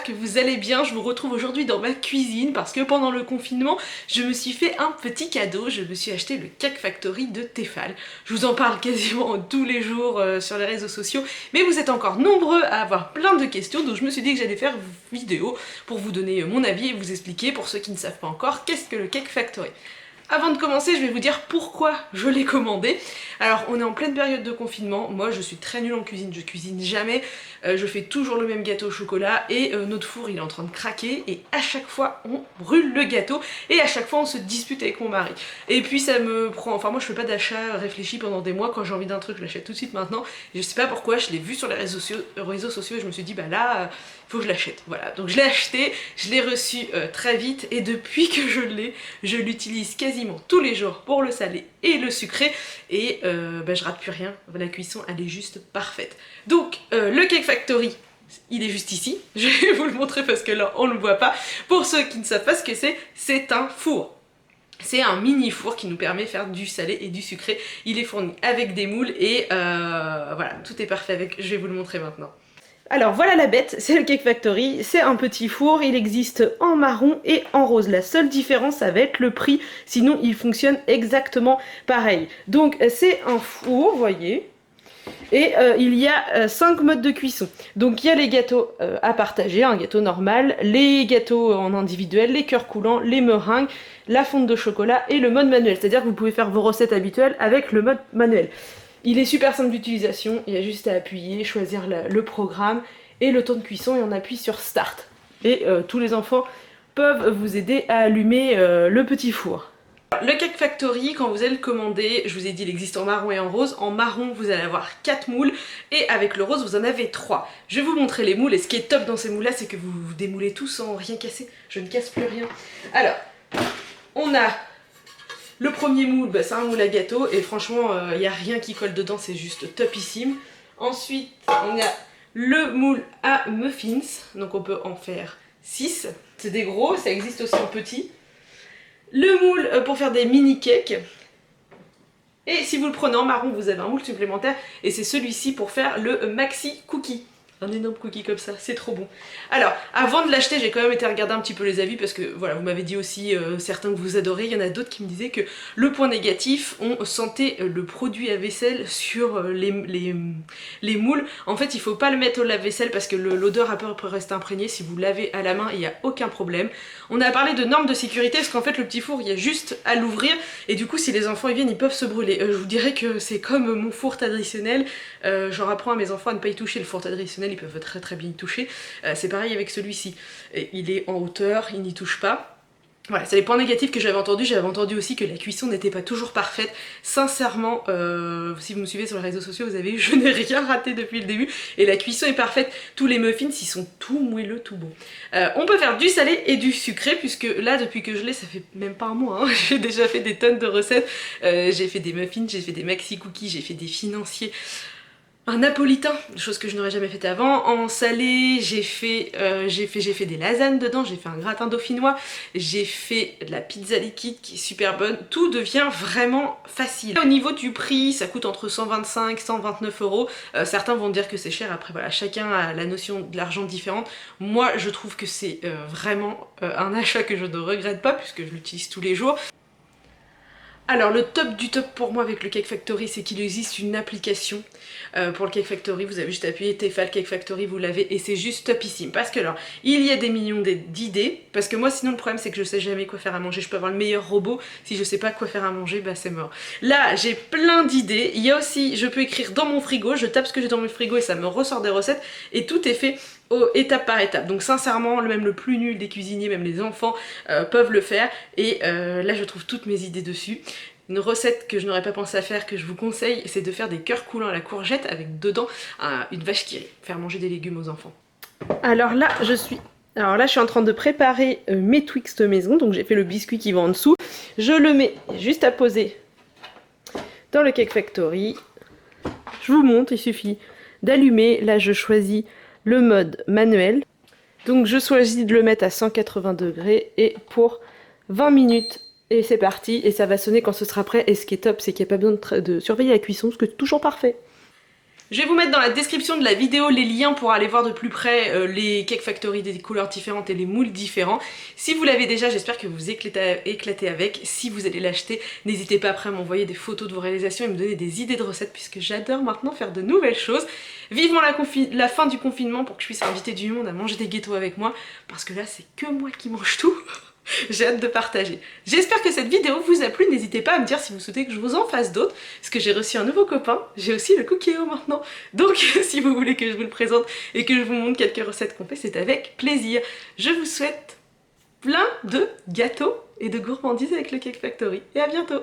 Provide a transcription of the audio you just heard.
que vous allez bien. Je vous retrouve aujourd'hui dans ma cuisine parce que pendant le confinement, je me suis fait un petit cadeau. Je me suis acheté le Cake Factory de Tefal. Je vous en parle quasiment tous les jours sur les réseaux sociaux, mais vous êtes encore nombreux à avoir plein de questions, donc je me suis dit que j'allais faire une vidéo pour vous donner mon avis et vous expliquer, pour ceux qui ne savent pas encore, qu'est-ce que le Cake Factory. Avant de commencer, je vais vous dire pourquoi je l'ai commandé. Alors, on est en pleine période de confinement. Moi, je suis très nulle en cuisine, je cuisine jamais. Je fais toujours le même gâteau au chocolat et notre four, il est en train de craquer. Et à chaque fois, on brûle le gâteau et à chaque fois, on se dispute avec mon mari. Et puis, ça me prend... Enfin, moi, je fais pas d'achat réfléchi pendant des mois. Quand j'ai envie d'un truc, je l'achète tout de suite maintenant. Et je sais pas pourquoi, je l'ai vu sur les réseaux sociaux et je me suis dit, bah là, faut que je l'achète. Voilà, donc je l'ai acheté, je l'ai reçu très vite et depuis que je l'ai, je l'utilise quasiment tous les jours pour le salé et le sucré et bah, je rate plus rien, la cuisson elle est juste parfaite. Donc le Cake Factory, il est juste ici, je vais vous le montrer parce que là on ne le voit pas. Pour ceux qui ne savent pas ce que c'est un four. C'est un mini four qui nous permet de faire du salé et du sucré. Il est fourni avec des moules et voilà, tout est parfait avec, je vais vous le montrer maintenant. Alors voilà la bête, c'est le Cake Factory, c'est un petit four, il existe en marron et en rose. La seule différence ça va être le prix, sinon il fonctionne exactement pareil. Donc c'est un four, vous voyez, et il y a 5 modes de cuisson. Donc il y a les gâteaux à partager, un gâteau normal, les gâteaux en individuel, les cœurs coulants, les meringues, la fonte de chocolat et le mode manuel. C'est-à-dire que vous pouvez faire vos recettes habituelles avec le mode manuel. Il est super simple d'utilisation, il y a juste à appuyer, choisir le programme et le temps de cuisson et on appuie sur Start. Et tous les enfants peuvent vous aider à allumer le petit four. Le Cake Factory, quand vous allez le commander, je vous ai dit il existe en marron et en rose. En marron vous allez avoir 4 moules et avec le rose vous en avez 3. Je vais vous montrer les moules et ce qui est top dans ces moules là c'est que vous démoulez tout sans rien casser. Je ne casse plus rien. Alors, on a... Le premier moule, bah, c'est un moule à gâteau et franchement, il n'y a rien qui colle dedans, c'est juste topissime. Ensuite, on a le moule à muffins, donc on peut en faire 6. C'est des gros, ça existe aussi en petit. Le moule pour faire des mini cakes. Et si vous le prenez en marron, vous avez un moule supplémentaire et c'est celui-ci pour faire le maxi cookie. Un énorme cookie comme ça, c'est trop bon. Alors, avant de l'acheter, j'ai quand même été regarder un petit peu les avis parce que voilà, vous m'avez dit aussi certains que vous adorez, il y en a d'autres qui me disaient que le point négatif, on sentait le produit à vaisselle sur les moules. En fait, il faut pas le mettre au lave-vaisselle parce que l'odeur à peu près reste imprégnée. Si vous lavez à la main, il n'y a aucun problème. On a parlé de normes de sécurité parce qu'en fait, le petit four, il y a juste à l'ouvrir et du coup, si les enfants y viennent, ils peuvent se brûler. Je vous dirais que c'est comme mon four traditionnel. J'en apprends à mes enfants à ne pas y toucher. Le four traditionnel, ils peuvent très bien y toucher. C'est pareil avec celui-ci. Il est en hauteur, il n'y touche pas. Voilà, c'est les points négatifs que j'avais entendus. J'avais entendu aussi que la cuisson n'était pas toujours parfaite. Sincèrement, si vous me suivez sur les réseaux sociaux, vous avez vu, je n'ai rien raté depuis le début. Et la cuisson est parfaite. Tous les muffins, ils sont tout moelleux, tout bons. On peut faire du salé et du sucré, puisque là, depuis que je l'ai, ça fait même pas un mois. Hein. J'ai déjà fait des tonnes de recettes. J'ai fait des muffins, j'ai fait des maxi cookies, j'ai fait des financiers. Un napolitain, chose que je n'aurais jamais fait avant. En salé, j'ai fait des lasagnes dedans, j'ai fait un gratin dauphinois, j'ai fait de la pizza liquide qui est super bonne. Tout devient vraiment facile. Au niveau du prix, ça coûte entre 125 et 129 euros. Certains vont dire que c'est cher, après voilà, chacun a la notion de l'argent différente. Moi, je trouve que c'est vraiment un achat que je ne regrette pas puisque je l'utilise tous les jours. Alors le top du top pour moi avec le Cake Factory, c'est qu'il existe une application pour le Cake Factory. Vous avez juste appuyé Tefal Cake Factory, vous l'avez et c'est juste topissime. Parce que alors, il y a des millions d'idées, parce que moi sinon le problème c'est que je sais jamais quoi faire à manger. Je peux avoir le meilleur robot, si je sais pas quoi faire à manger, bah c'est mort. Là j'ai plein d'idées, il y a aussi, je peux écrire dans mon frigo, je tape ce que j'ai dans mon frigo et ça me ressort des recettes et tout est fait étape par étape. Donc sincèrement, même le plus nul des cuisiniers, même les enfants peuvent le faire et là je trouve toutes mes idées dessus. Une recette que je n'aurais pas pensé à faire, que je vous conseille, c'est de faire des cœurs coulants à la courgette avec dedans une vache qui rit, faire manger des légumes aux enfants. Alors là je suis en train de préparer mes Twix maison, donc j'ai fait le biscuit qui va en dessous. Je le mets juste à poser dans le Cake Factory. Je vous montre, il suffit d'allumer. Là je choisis le mode manuel. Donc je choisis de le mettre à 180 degrés et pour 20 minutes et c'est parti et ça va sonner quand ce sera prêt et ce qui est top c'est qu'il n'y a pas besoin de surveiller la cuisson parce que c'est toujours parfait. Je vais vous mettre dans la description de la vidéo les liens pour aller voir de plus près les Cake Factory des couleurs différentes et les moules différents. Si vous l'avez déjà, j'espère que vous éclatez avec. Si vous allez l'acheter, n'hésitez pas après à m'envoyer des photos de vos réalisations et me donner des idées de recettes puisque j'adore maintenant faire de nouvelles choses. Vivement la fin du confinement pour que je puisse inviter du monde à manger des gâteaux avec moi parce que là c'est que moi qui mange tout. J'ai hâte de partager. J'espère que cette vidéo vous a plu, n'hésitez pas à me dire si vous souhaitez que je vous en fasse d'autres, parce que j'ai reçu un nouveau copain, j'ai aussi le Cookéo maintenant, donc si vous voulez que je vous le présente et que je vous montre quelques recettes qu'on fait, c'est avec plaisir. Je vous souhaite plein de gâteaux et de gourmandises avec le Cake Factory, et à bientôt.